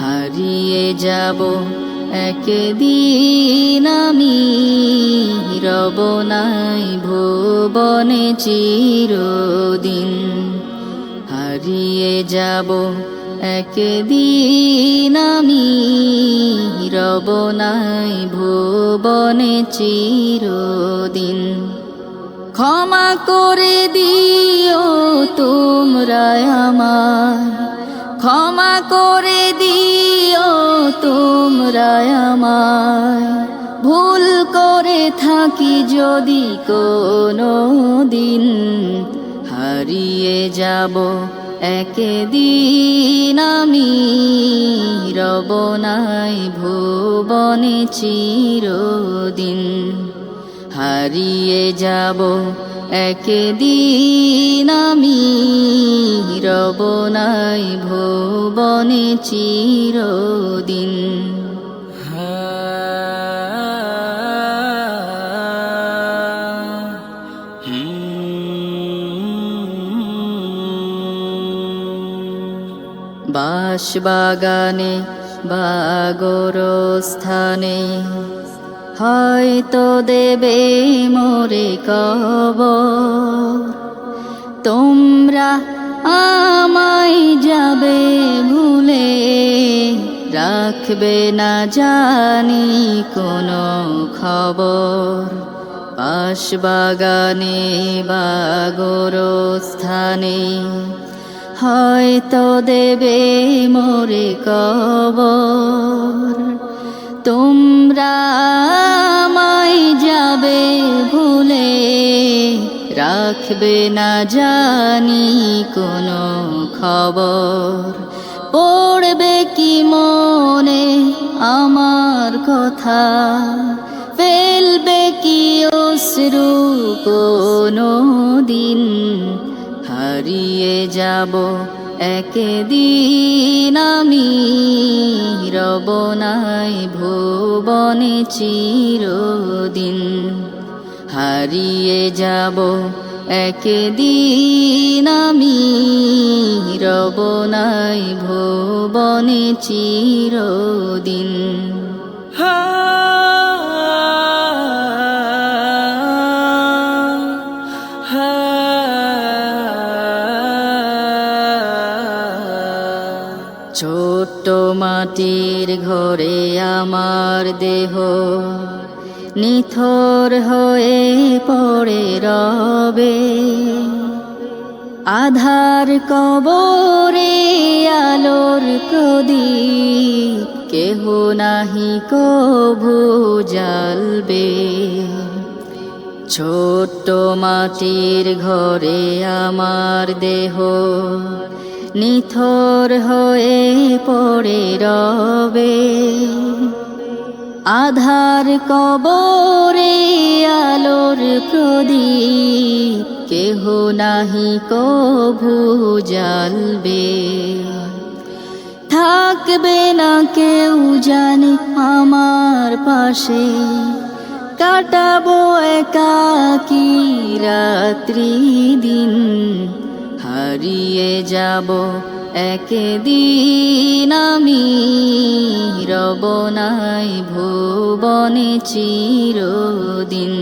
হারিয়ে যাব একদিন আমি, রব নাই ভুবনে চিরদিন। হারিয়ে যাব একদিন আমি, রব নাই ভুবনে চিরদিন। ক্ষমা করে দিও তোমরা আমায়, ক্ষমা করে দিও তোমরা আমায়, ভুল করে থাকি যদি কোনো দিন। হারিয়ে যাব একদিন আমি, রব নাই ভুবনে চিরদিন। হারিয়ে যাব একদিন আমি, রব নাই ভুবনে চিরদিন। বাঁশবাগানে বা গোরস্থানে হয়তো দেবে মোরে কবর। তোমরা আমায় যাবে ভুলে, রাখবে না জানি কোনো খবর। বাঁশবাগানে বা গোরস্থানে হয়তো দেবে মোরে কবর। তোমরা আমায় যাবে ভুলে, রাখবে না জানি কোনো খবর। পড়বে কি মনে আমার কথা, ফেলবে কি অশ্রু কোনো দিন। হারিয়ে যাব একদিন আমি, রব নাই ভুবনে চিরদিন। হারিয়ে যাব একদিন আমি, রব নাই ভুবনে চিরদিন। ছোট্ট মাটির ঘরে আমার দেহ নিথর হয়ে পড়ে রবে। আধার কবরে আলোর প্রদীপ কেহ নাহি কভু জ্বালবে। ছোট্ট মাটির ঘরে আমার দেহ নিথর হয়ে পড়ে রবে। আধার কবরে আলোর প্রদীপ কেহ নাহি কভু জ্বালবে। থাকবে না কেউ জানি আমার পাশে, কাটাবো একাকী রাত্রি দিন। হারিয়ে যাব একদিন আমি, রব নাই ভুবনে চিরদিন।